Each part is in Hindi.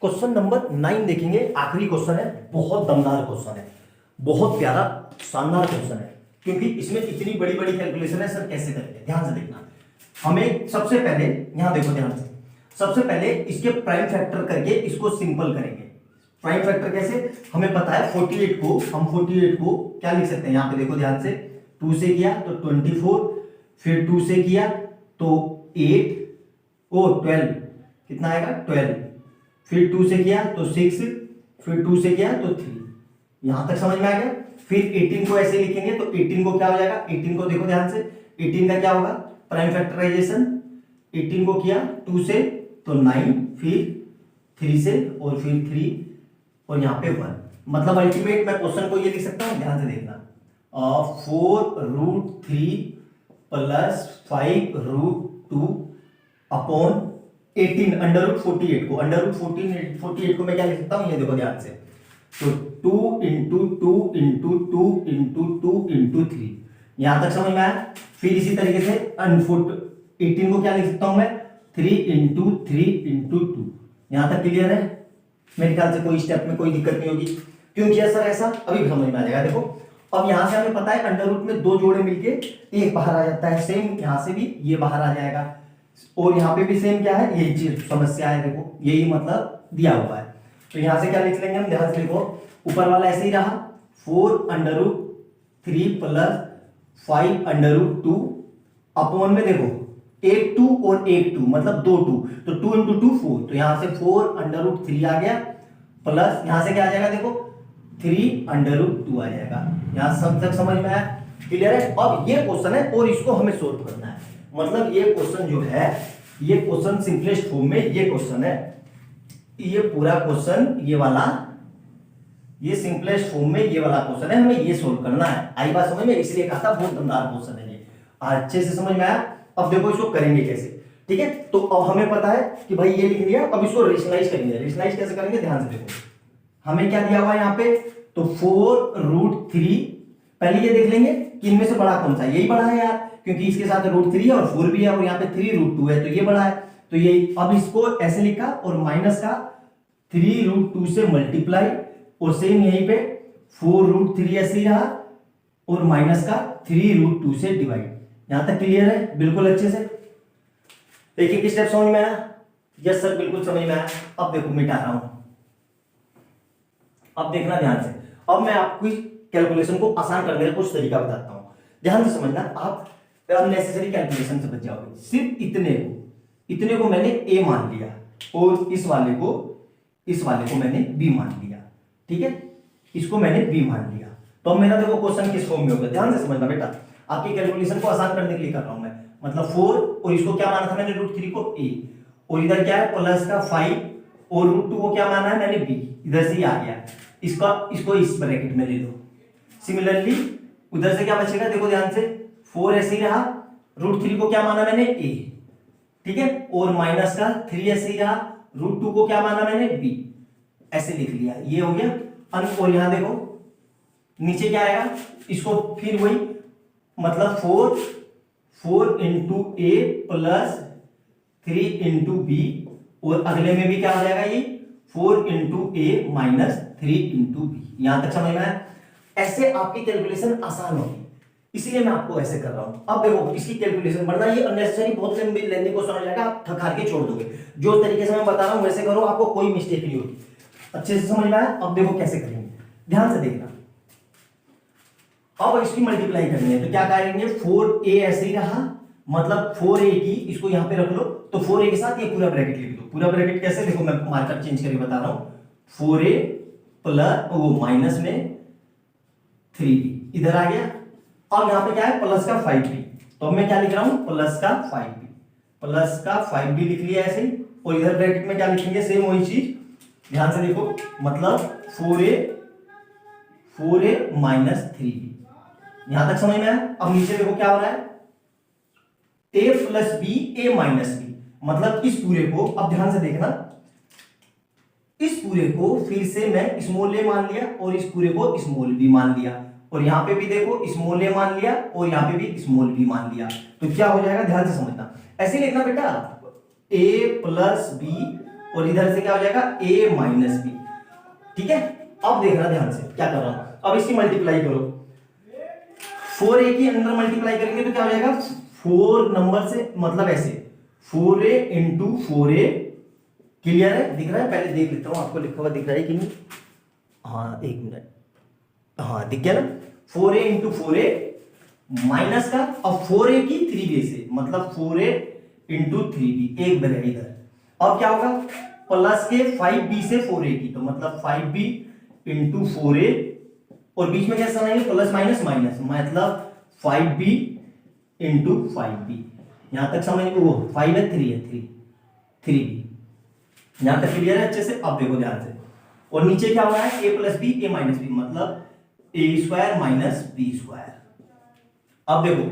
क्वेश्चन नंबर 9 देखेंगे, आखिरी क्वेश्चन है, बहुत दमदार क्वेश्चन है, बहुत प्यारा शानदार क्वेश्चन है, क्योंकि इसमें इतनी बड़ी बड़ी कैलकुलेशन है। सर कैसे करेंगे, ध्यान से देखना। हमें सबसे पहले यहां देखो ध्यान से, सबसे पहले इसके प्राइम फैक्टर करके इसको सिंपल करेंगे। प्राइम फैक्टर कैसे, हमें पता है 48 को, हम 48 को क्या लिख सकते हैं, यहां पे देखो ध्यान से, 2 से किया तो 24, फिर 2 से किया तो 8 और 12 कितना आएगा 12, फिर 2 से किया तो 6, फिर 2 से किया तो 3। यहां तक समझ में आ गया। फिर 18 को ऐसे लिखेंगे तो 18 को क्या हो जाएगा, 18 को देखो ध्यान से, 18 का क्या होगा प्राइम फैक्टराइजेशन, 18 को किया 2 से तो 9, फिर 3 से और फिर 3 और यहाँ पे 1। मतलब अल्टीमेट मैं क्वेश्चन को ये लिख सकता हूँ, ध्यान से देखना, 4√3 प्लस 5√2 अपॉन 18 √48 को, √48 को मैं क्या लिख सकता हूँ, ये देखो ध्यान से, तो 2 इंटू 2 इंटू 2 इंटू 2 इंटू 3। यहां तक समझ में आया। फिर इसी तरीके से 18 को क्या लिख सकता हूं मैं, 3 इंटू 3 इंटू 2। यहां तक क्लियर है। मेरे ख्याल से कोई स्टेप में कोई दिक्कत नहीं होगी। क्यों किया सर ऐसा, अभी समझ में आ जाएगा। देखो अब यहां से हमें पता है अंडर रूट में 2 जोड़े मिलके एक बाहर आ जाता है, सेम यहां से भी ये बाहर आ जाएगा, और यहाँ पे भी सेम क्या है, ये चीज समस्या है। देखो यही मतलब दिया हुआ है, तो यहां से क्या लिख लेंगे हम, ध्यान से देखो, ऊपर वाला ऐसे ही रहा, 4√3 प्लस 5√2 अपॉन में देखो 1 2 और 1 2 मतलब 2 2, तो 2 इंटू 2 4, तो यहां से 4√3 आ गया, प्लस यहां से क्या आ जाएगा, देखो 3√2 आ जाएगा। यहां सब तक समझ में आया, क्लियर है। अब ये क्वेश्चन है और इसको हमें सोल्व करना है। मतलब ये क्वेश्चन जो है, ये क्वेश्चन सिंपलेस्ट फॉर्म में ये क्वेश्चन है, ये पूरा क्वेश्चन ये वाला, ये सिंपलेस्ट फॉर्म में ये वाला क्वेश्चन है, हमें ये सोल्व करना है। आई बात समझ में, इसलिए कहा था बहुत दमदार क्वेश्चन है ये। अच्छे से समझ में आया। अब देखो इसको करेंगे कैसे, ठीक है। तो अब हमें पता है कि भाई ये लिख लिया, अब इसको रेशनलाइज करेंगे। रेशनलाइज कैसे करेंगे, ध्यान से देखो, हमें क्या दिया हुआ है यहाँ पे, तो 4√3, पहले ये देख लेंगे कि इनमें से बड़ा कौन सा है, यही बड़ा है यार, क्योंकि इसके साथ √3 है और 4 भी है, और यहाँ पे 3√2 है, तो ये बड़ा है, तो ये अब इसको ऐसे लिखा और माइनस का 3√2 से मल्टीप्लाई, और सेम यहीं पे 4√3 ऐसे ही रहा, और माइनस का 3√2 से डिवाइड। यहां तक क्लियर है बिल्कुल अच्छे से। एक एक स्टेप समझ में आया, यस सर बिल्कुल समझ में आया। अब देखो मिटा रहा हूं, अब देखना ध्यान से। अब मैं आपको कैलकुलेशन को आसान करने का कुछ तरीका बताता हूं, ध्यान से समझना, आप अननेसेसरी कैलकुलेशन से बच जाओगे। सिर्फ इतने को मैंने ए मान लिया, और इस वाले को मैंने बी मान लिया, ठीक है, इसको मैंने बी मान लिया। तो अब मेरा देखो क्वेश्चन किस फॉर्म में होगा, ध्यान से समझना बेटा, आपकी कैलकुलेशन को आसान करने के लिए कर रहा हूं मैं। मतलब 4, और इसको क्या माना था मैंने, √3 को ए, और इधर क्या है प्लस का 5, और √2 को क्या माना है मैंने बी, इधर से ही आ गया। इसको इस ब्रैकेट में ले लो। सिमिलरली उधर से क्या बचेगा, देखो ध्यान से, 4 ऐसे ही रहा, √3 को क्या माना मैंने ए, ठीक है, और माइनस का 3 ऐसे ही रहा, √2 को क्या माना मैंने बी, ऐसे लिख लिया। ये हो गया अंक, और यहां देखो नीचे क्या आएगा, इसको फिर वही मतलब 4 इंटू ए प्लस 3 इंटू बी, और अगले में भी क्या हो जाएगा, ये 4 इंटू ए माइनस 3 इंटू बी। यहां तक समझ में आया। ऐसे आपकी कैलकुलेशन आसान होगी, इसीलिए मैं आपको ऐसे कर रहा हूं। अब देखो इसकी कैलकुलेशन, वरना ये अननेसेसरी बहुत लंबी लेने को समझ जाएगा, आप थक हार के छोड़ दोगे। जो तरीके से मैं बता रहा हूं वैसे करो, आपको कोई मिस्टेक नहीं होगी। अच्छे से समझ में आया। अब देखो कैसे करेंगे, ध्यान से देखना। अब इसकी मल्टीप्लाई करनी है, तो क्या करेंगे, 4a ऐसे ही रहा, मतलब 4a की इसको यहां पे रख लो, तो 4a के साथ ये पूरा ब्रैकेट लिख दो। पूरा ब्रैकेट कैसे, देखो मैं मार्कर चेंज करके बता रहा हूं, 4a प्लस वो माइनस में 3b इधर आ गया। अब यहां पे क्या है, प्लस का 5b, तो अब मैं क्या लिख रहा हूं, प्लस का 5b लिख लिया ऐसे ही, और इधर ब्रैकेट में क्या लिखेंगे, सेम वही चीज। ध्यान से देखो, मतलब 4a माइनस 3b। यहां तक समझ में आया। अब नीचे देखो क्या हो रहा है, a plus B A minus B, मतलब इस पूरे को, अब ध्यान से देखना, इस पूरे को फिर से मैं स्मॉल a मान लिया, और इस पूरे को स्मॉल b मान लिया, और यहां पे भी देखो स्मॉल a मान लिया, और यहां पे भी स्मॉल b मान लिया, तो क्या हो जाएगा, ध्यान से समझना। ऐसे लिखना बेटा, a प्लस बी और इधर से क्या हो जाएगा a माइनस बी। ठीक है, अब देखना ध्यान से क्या कर रहा हूं, अब इसकी मल्टीप्लाई करो, 4a की अंदर मल्टीप्लाई करेंगे तो क्या हो जाएगा, 4 नंबर से मतलब ऐसे 4a इंटू 4a, क्लियर है, दिख रहा है, पहले देख लेता हूं आपको लिखा हुआ दिख रहा है कि नहीं, हाँ एक मिनट, हाँ दिख गया ना, 4a इंटू 4a माइनस का, अब 4a की 3b से मतलब 4a इंटू 3b, एक बढ़ेगा इधर, अब क्या होगा प्लस के 5b से 4a की, तो मतलब 5b इंटू 4a, और बीच में क्या बनाएंगे प्लस माइनस माइनस, मतलब 5b इंटू 5b, यहां तक समझ में, वो 5 है 3 है 3b, यहां तक क्लियर है अच्छे से। अब देखो ध्यान से, और नीचे क्या हो रहा है, a plus B A minus B, मतलब a square minus B square. अब देखो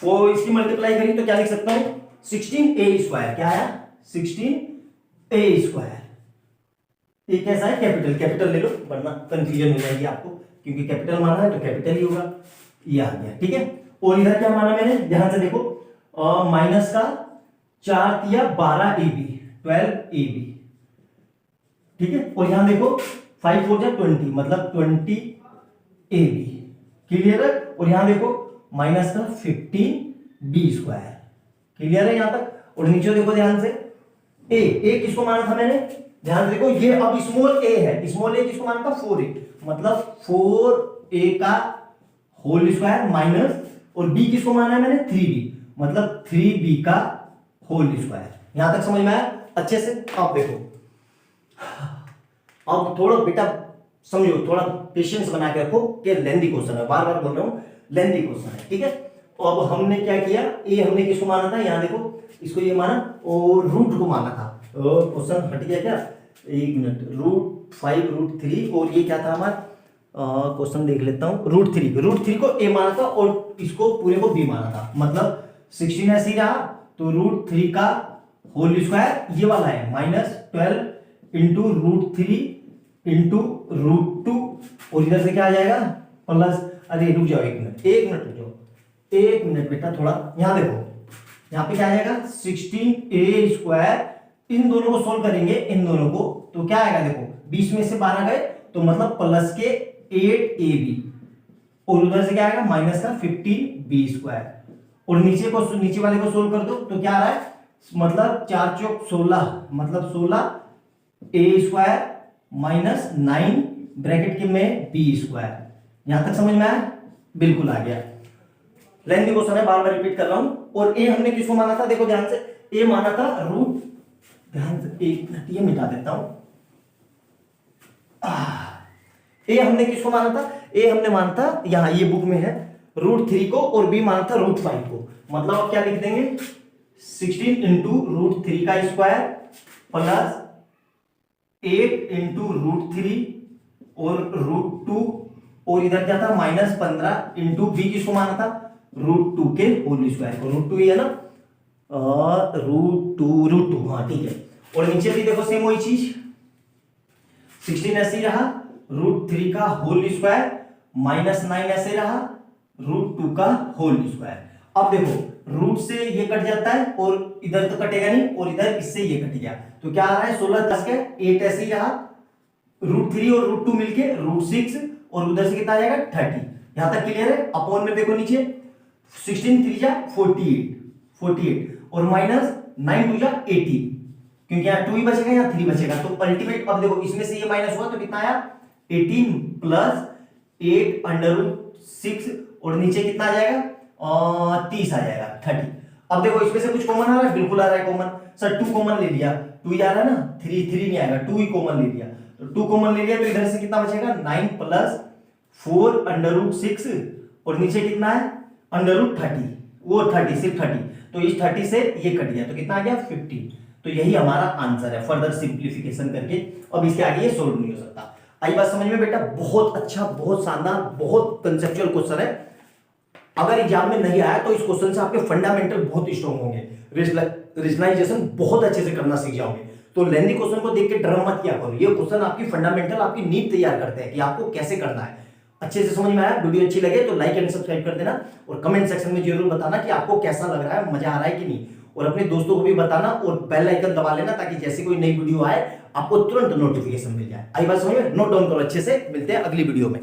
4 इसकी मल्टीप्लाई करी तो क्या लिख सकता हूं, 16a स्क्वायर, क्या है 16a स्क्वायर, ये कैसा है कैपिटल, कैपिटल ले लो वरना कंफ्यूजन हो जाएगी आपको, क्योंकि कैपिटल माना है तो कैपिटल ही होगा, ये आ गया। ठीक है, और इधर क्या माना मैंने, ध्यान से देखो, माइनस का 4 दिया 12ab 12ab, ठीक है, और यहां देखो 5 4 जा 20 मतलब 20ab, क्लियर है, और यहां देखो माइनस का 15b स्क्वायर, क्लियर है यहां तक, और नीचे देखो ध्यान से ए किसको माना था मैंने, ध्यान से देखो ये अब स्मॉल ए है, स्मॉल ए किसको माना था 4a, मतलब 4a का होल स्क्वायर माइनस, और b किसको माना है मैंने 3b, मतलब 3b का होल स्क्वायर। यहां तक समझ में आया अच्छे से। अब देखो, अब थोड़ा बेटा समझो, थोड़ा पेशेंस बना के रखो कि लेंथी क्वेश्चन है, बार बार बोल रहा हूं लेंथी क्वेश्चन है। ठीक है, अब हमने क्या किया, ए हमने किसको माना था, यहां देखो इसको ये माना और रूट को माना था, क्वेश्चन हट गया क्या, एक मिनट, √5 √3, और ये क्या था हमारा क्वेश्चन देख लेता हूं, √3 को ए माना था और इसको पूरे को बी माना था, मतलब 16 ऐसे ही रहा, तो √3 का होल स्क्वायर ये वाला है -12 इंटू √3 इंटू √2, और इधर से क्या आ जाएगा प्लस, अरे रुक जाओ एक मिनट बेटा, थोड़ा यहां देखो, यहां पे क्या आ जाएगा 16a स्क्वायर, इन दोनों को सोल्व करेंगे, इन दोनों को, तो क्या आएगा देखो 20 में से 12 गए तो मतलब प्लस के 8ab, और उधर से क्या आएगा माइनस का 15b स्क्वायर, और नीचे वाले को सोल्व कर दो तो क्या आ रहा है, मतलब 4 चौक 16, मतलब 16a स्क्वायर माइनस 9 ब्रैकेट के में b स्क्वायर। यहां तक समझ में आया, बिल्कुल आ गया। लेंथी क्वेश्चन है, बार बार रिपीट कर रहा हूं, और ए हमने किसको माना था, देखो ध्यान से, ए माना था रूट, ध्यान से एक मिनट ये मिटा देता हूं, ए हमने किसको माना था, ए हमने माना था यहां ये बुक में है √3 को, और बी माना था √5 को, मतलब आप क्या लिख देंगे 16 इंटू √3 का स्क्वायर प्लस 8 इंटू √3 और √2, और इधर क्या था -15 इंटू बी किसको माना था √2 के होल स्क्वायर को, √2 ही है ना, √2 हाँ ठीक है, और नीचे भी देखो सेम वही चीज, 16 ऐसे ही रहा, √3 का होल स्क्वायर -9 ऐसे रहा, √2 का होल स्क्वायर। अब देखो रूट से ये कट जाता है और इधर तो कटेगा नहीं, और इधर इससे ये कट गया, तो क्या आ रहा है 16 10 के 8 ऐसे ही रहा, √3 और √2 मिलके √6, और उधर से कितना आ जाएगा 30। यहां तक क्लियर है। अपॉन में देखो नीचे 16 3 जा 48 और माइनस 9 2 जा 18, क्योंकि यहाँ 2 ही बचेगा, यहाँ 3 बचेगा, तो अल्टीमेट, अब देखो इसमें से ये माइनस हुआ तो कितना आया 18 प्लस 8 √6, और नीचे कितना आ जाएगा 30 आ जाएगा 30। अब देखो इसमें से कुछ कॉमन आ रहा है, बिल्कुल आ रहा है कॉमन, सर 2 कॉमन ले लिया, 2 ही आ रहा है ना, 3 नहीं आएगा, 2 ही कॉमन ले लिया, तो 2 कॉमन ले लिया तो इधर से कितना बचेगा 9 प्लस 4 √6, और नीचे कितना है √30, वो 30 सिर्फ 30, तो इस 30 से ये कट गया तो कितना आ गया 50। तो यही हमारा आंसर है, फर्दर सिंप्लीफिकेशन करके अब इसके आगे ये सोल्व नहीं हो सकता। आई बात समझ में बेटा, बहुत अच्छा, बहुत शानदार, बहुत कंसेप्चुअल क्वेश्चन है। अगर एग्जाम में नहीं आया तो इस क्वेश्चन से आपके फंडामेंटल बहुत स्ट्रांग होंगे, रीजनाइजेशन बहुत अच्छे से करना सीख जाओगे। तो लेंथी क्वेश्चन को देख के डर मत किया करो, ये क्वेश्चन आपकी फंडामेंटल, आपकी नींव तैयार करते हैं कि आपको कैसे करना है। अच्छे से समझ में आया, वीडियो अच्छी लगे तो लाइक एंड सब्सक्राइब कर देना, और कमेंट सेक्शन में जरूर बताना कि आपको कैसा लग रहा है, मजा आ रहा है कि नहीं। और अपने दोस्तों को भी बताना और बेल आइकन दबा लेना ताकि जैसे कोई नई वीडियो आए आपको तुरंत नोटिफिकेशन मिल जाए। आई बात समझ में? नोट डाउन करो अच्छे से। मिलते हैं अगली वीडियो में।